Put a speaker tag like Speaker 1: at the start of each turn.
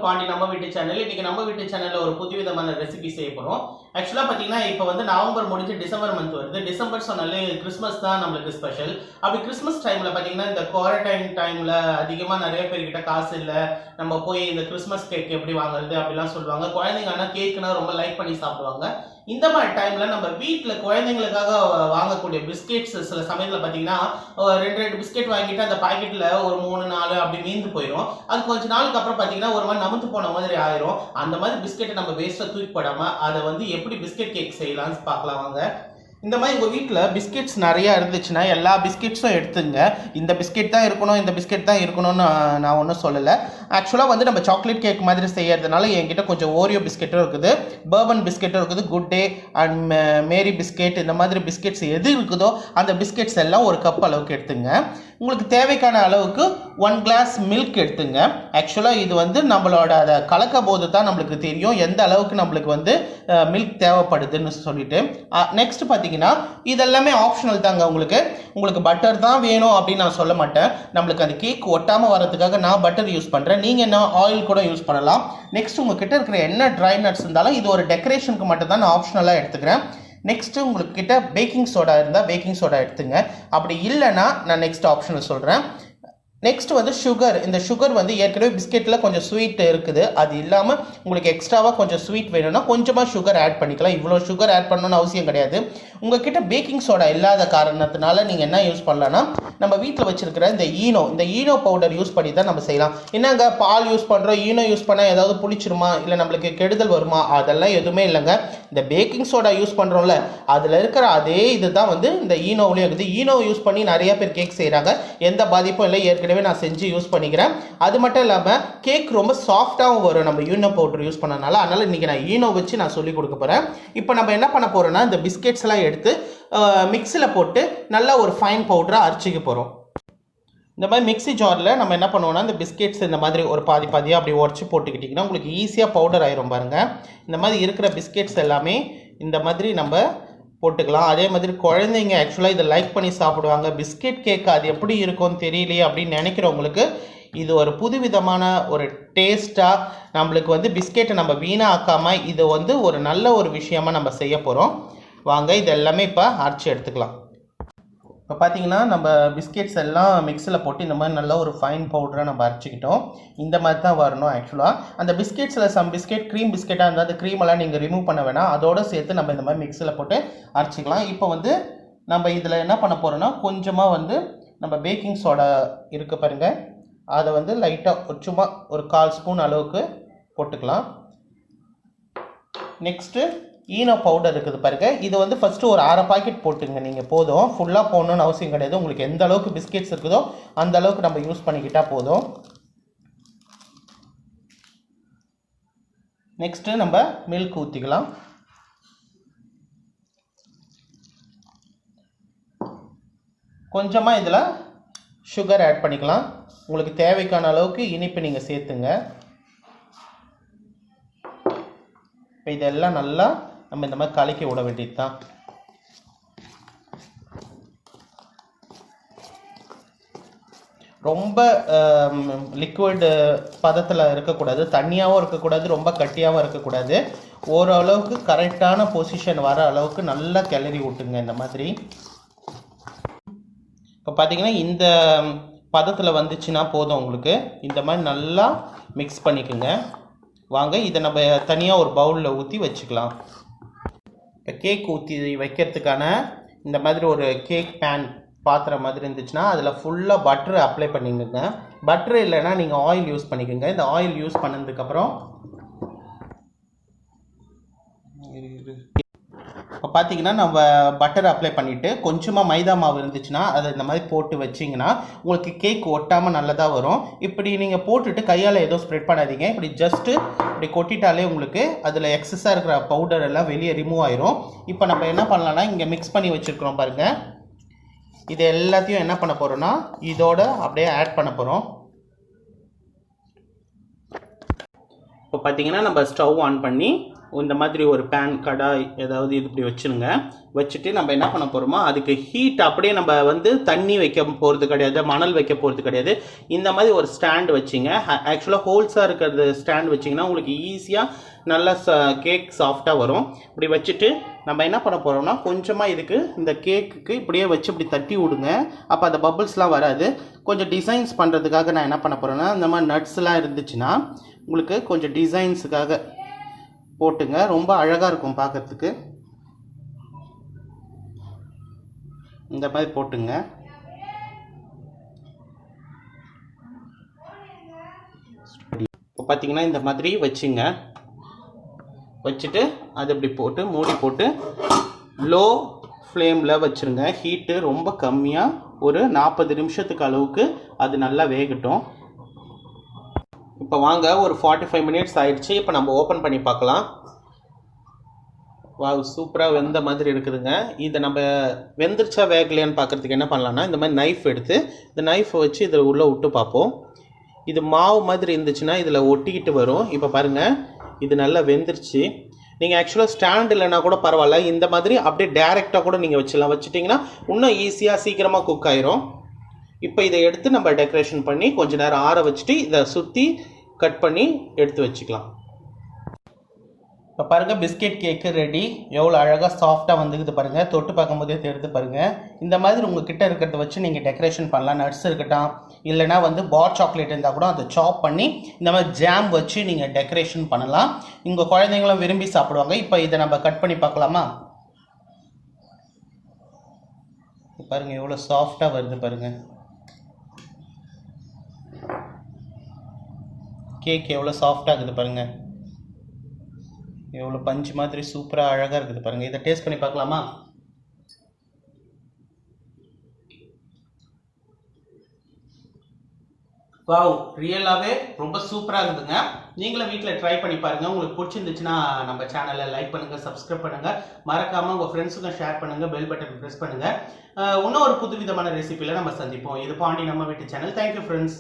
Speaker 1: பாண்டி நம்ம வீட்டு சேனல். இன்னைக்கு நம்ம வீட்டு சேனல்ல ஒரு புதுவிதமான ரெசிபி செய்ய போறோம். ஆக்சுவலா பாத்தீங்கன்னா இப்போ வந்து நவம்பர் முடிஞ்சு டிசம்பர் மந்த் வருது. டிசம்பர் சொன்னாலே கிறிஸ்மஸ் தான் நம்மளுக்கு ஸ்பெஷல். அப்படி கிறிஸ்மஸ் டைம்ல பாத்தீங்கன்னா இந்த குவாரண்டைன் டைம்ல அதிகமா நிறைய பேர்கிட்ட காசு இல்ல, நம்ம போய் இந்த கிறிஸ்மஸ் கேக் எப்படி வாங்குறது அப்படிலாம் சொல்லுவாங்க. குழந்தைங்க ஆனா கேக்னா ரொம்ப லைக் பண்ணி சாப்பிடுவாங்க. இந்த மாதிரி டைம்ல நம்ம வீட்டில் குழந்தைங்களுக்காக வாங்கக்கூடிய பிஸ்கெட்ஸ் சில சமயத்தில் பார்த்தீங்கன்னா ரெண்டு பிஸ்கெட் வாங்கிட்டு அந்த பாக்கெட்டில் ஒரு 3-4 அப்படி மீந்து போயிடும். அது கொஞ்ச நாளுக்கு அப்புறம் பார்த்தீங்கன்னா ஒரு மாதிரி நமுத்து போன மாதிரி ஆயிரும். அந்த மாதிரி பிஸ்கெட்டை நம்ம வேஸ்ட்டாக தூக்கி போடாமல் அதை வந்து எப்படி பிஸ்கெட் கேக் செய்யலாம்னு பார்க்கலாம் வாங்க. இந்த மாதிரி உங்கள் வீட்டில் பிஸ்கெட்ஸ் நிறையா இருந்துச்சுன்னா எல்லா பிஸ்கெட்ஸும் எடுத்துங்க. இந்த பிஸ்கெட் தான் இருக்கணும், இந்த பிஸ்கெட் தான் இருக்கணும்னு நான் ஒன்றும் சொல்லலை. ஆக்சுவலாக வந்து நம்ம சாக்லேட் கேக் மாதிரி செய்யறதுனால என்கிட்ட கொஞ்சம் ஓரியோ பிஸ்கெட்டும் இருக்குது, பர்பன் பிஸ்கெட்டும் இருக்குது, good day and Mary biscuit, இந்த மாதிரி பிஸ்கெட்ஸ் எது இருக்குதோ அந்த பிஸ்கெட்ஸ் எல்லாம் ஒரு கப் அளவுக்கு எடுத்துங்க. உங்களுக்கு தேவைக்கான அளவுக்கு 1 கிளாஸ் மில்க் எடுத்துங்க. ஆக்சுவலாக இது வந்து நம்மளோட அதை கலக்க போது தான் நம்மளுக்கு தெரியும் எந்த அளவுக்கு நம்மளுக்கு வந்து மில்க் தேவைப்படுதுன்னு சொல்லிட்டு. நெக்ஸ்ட் பார்த்தீங்கன்னா இதெல்லாமே ஆப்ஷனல் தாங்க. உங்களுக்கு பட்டர் தான் வேணும் அப்படின்னு நான் சொல்ல மாட்டேன். நம்மளுக்கு அந்த கேக் ஒட்டாமல் வரதுக்காக நான் பட்டர் யூஸ் பண்ணுறேன். நீங்கள் என்ன ஆயில் கூட யூஸ் பண்ணலாம். நெக்ஸ்ட் உங்ககிட்ட இருக்கிற என்ன ட்ரை நட்ஸ் இருந்தாலும் இது ஒரு டெக்கரேஷனுக்கு மட்டும் தான் நான் ஆப்ஷனலாக எடுத்துக்கிறேன். நெக்ஸ்ட்டு உங்களுக்கு கிட்ட பேக்கிங் சோடா இருந்தால் பேக்கிங் சோடா எடுத்துங்க. அப்படி இல்லைன்னா நான் நெக்ஸ்ட் ஆப்ஷனில் சொல்கிறேன். நெக்ஸ்ட் வந்து சுகர். இந்த சுகர் வந்து ஏற்கனவே பிஸ்கெட்டில் கொஞ்சம் ஸ்வீட் இருக்குது. அது இல்லாமல் உங்களுக்கு எக்ஸ்ட்ராவாக கொஞ்சம் ஸ்வீட் வேணும்னா கொஞ்சமாக சுகர் ஆட் பண்ணிக்கலாம். இவ்வளோ சுகர் ஆட் பண்ணணும்னு அவசியம் கிடையாது. உங்ககிட்ட பேக்கிங் சோடா இல்லாத காரணத்தினால நீங்கள் என்ன யூஸ் பண்ணலான்னா நம்ம வீட்டில் வச்சுருக்கிற இந்த ஈனோ பவுடர் யூஸ் பண்ணி தான் நம்ம செய்யலாம். என்னங்க பால் யூஸ் பண்ணுறோம், ஈனோ யூஸ் பண்ணால் ஏதாவது புளிச்சிருமா இல்லை நம்மளுக்கு கெடுதல் வருமா? அதெல்லாம் எதுவுமே இல்லைங்க. இந்த பேக்கிங் சோடா யூஸ் பண்ணுறோம்ல அதில் இருக்கிற அதே இது தான் வந்து இந்த ஈனோவிலையும் இருக்குது. ஈனோ யூஸ் பண்ணி நிறைய பேர் கேக் செய்கிறாங்க, எந்த பாதிப்பும் இல்லை. ஏற்கனவே நான் செஞ்சு யூஸ் பண்ணிக்கிறேன். அது மட்டும் இல்லாமல் கேக் ரொம்ப சாஃப்டாகவும் வரும் நம்ம ஈனோ பவுடர் யூஸ் பண்ணனால. அதனால் இன்றைக்கி நான் ஈனோ வச்சு நான் சொல்லி கொடுக்க போகிறேன். இப்போ நம்ம என்ன பண்ண போகிறோம்னா இந்த பிஸ்கெட்ஸ் எல்லாம் எடுத்து மிக்ஸியில் போட்டு நல்லா ஒரு ஃபைன் பவுடராக அரைச்சிக்க போகிறோம். இந்த மாதிரி மிக்ஸி ஜாரில் நம்ம என்ன பண்ணுவோம்னா இந்த பிஸ்கெட்ஸ் இந்த மாதிரி ஒரு பாதியாக அப்படி உடச்சி போட்டுக்கிட்டிங்கன்னா உங்களுக்கு ஈஸியாக பவுடர் ஆயிரும் பாருங்கள். இந்த மாதிரி இருக்கிற பிஸ்கெட்ஸ் எல்லாமே இந்த மாதிரி நம்ம போட்டுக்கலாம். அதே மாதிரி குழந்தைங்க ஆக்சுவலாக இதை லைக் பண்ணி சாப்பிடுவாங்க. பிஸ்கெட் கேக் அது எப்படி இருக்கும்னு தெரியலையே அப்படின்னு நினைக்கிறவங்களுக்கு இது ஒரு புதுவிதமான ஒரு டேஸ்ட்டாக நம்மளுக்கு வந்து பிஸ்கெட்டை நம்ம வீணாக ஆக்காமல் இது வந்து ஒரு நல்ல ஒரு விஷயமாக நம்ம செய்ய போகிறோம். வாங்க இது எல்லாமே இப்போ அரைச்சி எடுத்துக்கலாம். இப்போ பார்த்தீங்கன்னா நம்ம பிஸ்கெட்ஸ் எல்லாம் மிக்ஸில் போட்டு இந்த மாதிரி நல்லா ஒரு ஃபைன் பவுடராக நம்ம அரைச்சிக்கிட்டோம். இந்த மாதிரி தான் வரணும். ஆக்சுவலாக அந்த பிஸ்கெட்ஸில் சம் பிஸ்கெட் க்ரீம் பிஸ்கெட்டாக இருந்தால் அந்த க்ரீமெல்லாம் நீங்கள் ரிமூவ் பண்ண வேணாம், அதோடு சேர்த்து நம்ம இந்த மாதிரி மிக்ஸில் போட்டு அரைச்சிக்கலாம். இப்போ வந்து நம்ம இதில் என்ன பண்ண போகிறோன்னா கொஞ்சமாக வந்து நம்ம பேக்கிங் சோடா இருக்குது பாருங்கள், அதை வந்து லைட்டாக சும்மா ஒரு 1/4 ஸ்பூன் அளவுக்கு போட்டுக்கலாம். நெக்ஸ்ட்டு ஈனோ பவுடர் இருக்குது பாருங்க, இது வந்து ஃபஸ்ட்டு ஒரு 1/2 பாக்கெட் போட்டுங்க. நீங்கள் போதும், ஃபுல்லாக போடணுன்னு அவசியம் கிடையாது. உங்களுக்கு எந்த அளவுக்கு பிஸ்கெட்ஸ் இருக்குதோ அந்த அளவுக்கு நம்ம யூஸ் பண்ணிக்கிட்டால் போதும். நெக்ஸ்ட்டு நம்ம மில்க் ஊற்றிக்கலாம். கொஞ்சமாக இதில் சுகர் ஆட் பண்ணிக்கலாம். உங்களுக்கு தேவைக்கான அளவுக்கு இனிப்பு நீங்கள் சேர்த்துங்க. இப்போ இதெல்லாம் நல்லா நம்ம இந்த மாதிரி கலக்கி விட வேண்டியது தான். ரொம்ப லிக்விட் பதத்தில் இருக்கக்கூடாது, தண்ணியாகவும் இருக்கக்கூடாது, ரொம்ப கட்டியாகவும் இருக்கக்கூடாது. ஓரளவுக்கு கரெக்டான பொசிஷன் வர அளவுக்கு நல்லா கிளறி விட்டுங்க இந்த மாதிரி. இப்போ பார்த்தீங்கன்னா இந்த பதத்தில் வந்துச்சுன்னா போதும் உங்களுக்கு. இந்த மாதிரி நல்லா மிக்ஸ் பண்ணிக்கோங்க. வாங்க இதை நம்ம தனியாக ஒரு பவுலில் ஊற்றி வச்சுக்கலாம். இப்போ கேக் ஊற்றி வைக்கிறதுக்கான இந்த மாதிரி ஒரு கேக் பேன் பாத்திரம் மாதிரி இருந்துச்சுன்னா அதில் ஃபுல்லாக பட்டர் அப்ளை பண்ணிக்கோங்க. பட்டர் இல்லைன்னா நீங்கள் ஆயில் யூஸ் பண்ணிக்கோங்க. இந்த ஆயில் யூஸ் பண்ணதுக்கப்புறம் இப்போ பார்த்தீங்கன்னா நம்ம பட்டர் அப்ளை பண்ணிவிட்டு கொஞ்சமாக மைதா மாவு இருந்துச்சுன்னா அதை இந்த மாதிரி போட்டு வச்சிங்கன்னா உங்களுக்கு கேக் ஒட்டாமல் நல்லதாக வரும். இப்படி நீங்கள் போட்டுட்டு கையால் எதுவும் ஸ்ப்ரெட் பண்ணாதீங்க. இப்படி ஜஸ்ட்டு இப்படி கொட்டிட்டாலே உங்களுக்கு அதில் எக்ஸஸாக இருக்கிற பவுடர் எல்லாம் வெளியே ரிமூவ் ஆயிரும். இப்போ நம்ம என்ன பண்ணலாம்னா இங்கே மிக்ஸ் பண்ணி வச்சுருக்கிறோம் பாருங்கள், இது எல்லாத்தையும் என்ன பண்ண போகிறோன்னா இதோட அப்படியே ஆட் பண்ண போகிறோம். இப்போ பார்த்தீங்கன்னா நம்ம ஸ்டவ் ஆன் பண்ணி இந்த மாதிரி ஒரு பேன் கடாய் ஏதாவது இது இப்படி வச்சுருங்க. வச்சுட்டு நம்ம என்ன பண்ண போகிறோமோ அதுக்கு ஹீட் அப்படியே நம்ம வந்து தண்ணி வைக்க போகிறது கிடையாது, மணல் வைக்க போகிறது கிடையாது. இந்த மாதிரி ஒரு ஸ்டாண்ட் வச்சிங்க. ஆக்சுவலாக ஹோல்ஸாக இருக்கிறது ஸ்டாண்ட் வச்சிங்கன்னா உங்களுக்கு ஈஸியாக நல்லா கேக் சாஃப்டாக வரும். இப்படி வச்சுட்டு நம்ம என்ன பண்ண போகிறோம்னா கொஞ்சமாக இதுக்கு இந்த கேக்குக்கு இப்படியே வச்சு இப்படி தட்டி விடுங்க. அப்போ அந்த பபிள்ஸ்லாம் வராது. கொஞ்சம் டிசைன்ஸ் பண்ணுறதுக்காக நான் என்ன பண்ண போகிறேன்னா இந்த மாதிரி நட்ஸ்லாம் இருந்துச்சுன்னா உங்களுக்கு கொஞ்சம் டிசைன்ஸுக்காக போட்டுங்க. ரொம்ப அழகாக இருக்கும் பார்க்கறதுக்கு. இந்த மாதிரி போட்டுங்க. இப்போ பார்த்தீங்கன்னா இந்த மாதிரி வச்சுங்க. வச்சுட்டு அது இப்படி போட்டு மூடி போட்டு லோ ஃப்ளேமில் வச்சுருங்க. ஹீட்டு ரொம்ப கம்மியாக ஒரு 40 நிமிஷத்துக்கு அளவுக்கு அது நல்லா வேகட்டும். இப்போ வாங்க ஒரு 45 மினிட்ஸ் ஆயிடுச்சு. இப்போ நம்ம ஓப்பன் பண்ணி பார்க்கலாம். வாவ், சூப்பராக வெந்த மாதிரி இருக்குதுங்க. இதை நம்ம வெந்துருச்சா வேகலையான்னு பார்க்குறதுக்கு என்ன பண்ணலான்னா இந்த மாதிரி நைஃப் எடுத்து இந்த நைஃபை வச்சு இதில் உள்ளே விட்டு பார்ப்போம். இது மாவு மாதிரி இருந்துச்சுன்னா இதில் ஒட்டிக்கிட்டு வரும். இப்போ பாருங்கள், இது நல்லா வெந்துருச்சு. நீங்கள் ஆக்சுவலாக ஸ்டாண்ட் இல்லைன்னா கூட பரவாயில்ல, இந்த மாதிரி அப்படியே டேரெக்டாக கூட நீங்கள் வச்சிடலாம். வச்சுட்டிங்கன்னா இன்னும் ஈஸியாக சீக்கிரமாக குக் ஆயிரும். இப்போ இதை எடுத்து நம்ம டெக்கரேஷன் பண்ணி கொஞ்ச நேரம் ஆற வச்சுட்டு இதை சுற்றி கட் பண்ணி எடுத்து வச்சுக்கலாம். இப்போ பாருங்கள், பிஸ்கெட் கேக்கு ரெடி. எவ்வளோ அழகாக சாஃப்டாக வந்துக்குது பாருங்கள். தொட்டு பார்க்கும்போதே தெரிந்து பாருங்கள். இந்த மாதிரி உங்கள் கிட்டே இருக்கிறத வச்சு நீங்கள் டெக்கரேஷன் பண்ணலாம். நட்ஸ் இருக்கட்டும், இல்லைனா வந்து பார் சாக்லேட் இருந்தால் கூட அதை சாப் பண்ணி இந்த மாதிரி ஜாம் வச்சு நீங்கள் டெக்கரேஷன் பண்ணலாம். உங்கள் குழந்தைங்களும் விரும்பி சாப்பிடுவாங்க. இப்போ இதை நம்ம கட் பண்ணி பார்க்கலாமா? பாருங்கள் எவ்வளோ சாஃப்டாக வருது பாருங்கள். கேக் எவ்வளோ சாஃப்டாக இருக்குது பாருங்கள். எவ்வளோ பஞ்சு மாதிரி சூப்பராக அழகாக இருக்குது பாருங்கள். இதை டேஸ்ட் பண்ணி பார்க்கலாமா? வாவ், ரியலாகவே ரொம்ப சூப்பராக இருக்குதுங்க. நீங்களும் வீட்டில் ட்ரை பண்ணி பாருங்கள். உங்களுக்கு பிடிச்சிருந்துச்சுன்னா நம்ம சேனலை லைக் பண்ணுங்கள், சப்ஸ்கிரைப் பண்ணுங்கள். மறக்காமல் உங்கள் ஃப்ரெண்ட்ஸுக்கும் ஷேர் பண்ணுங்கள், பெல் பட்டன் ப்ரெஸ் பண்ணுங்கள். இன்னும் ஒரு புது விதமான ரெசிபியில் நம்ம சந்திப்போம். இது பாண்டி நம்ம வீட்டு சேனல். Thank you friends.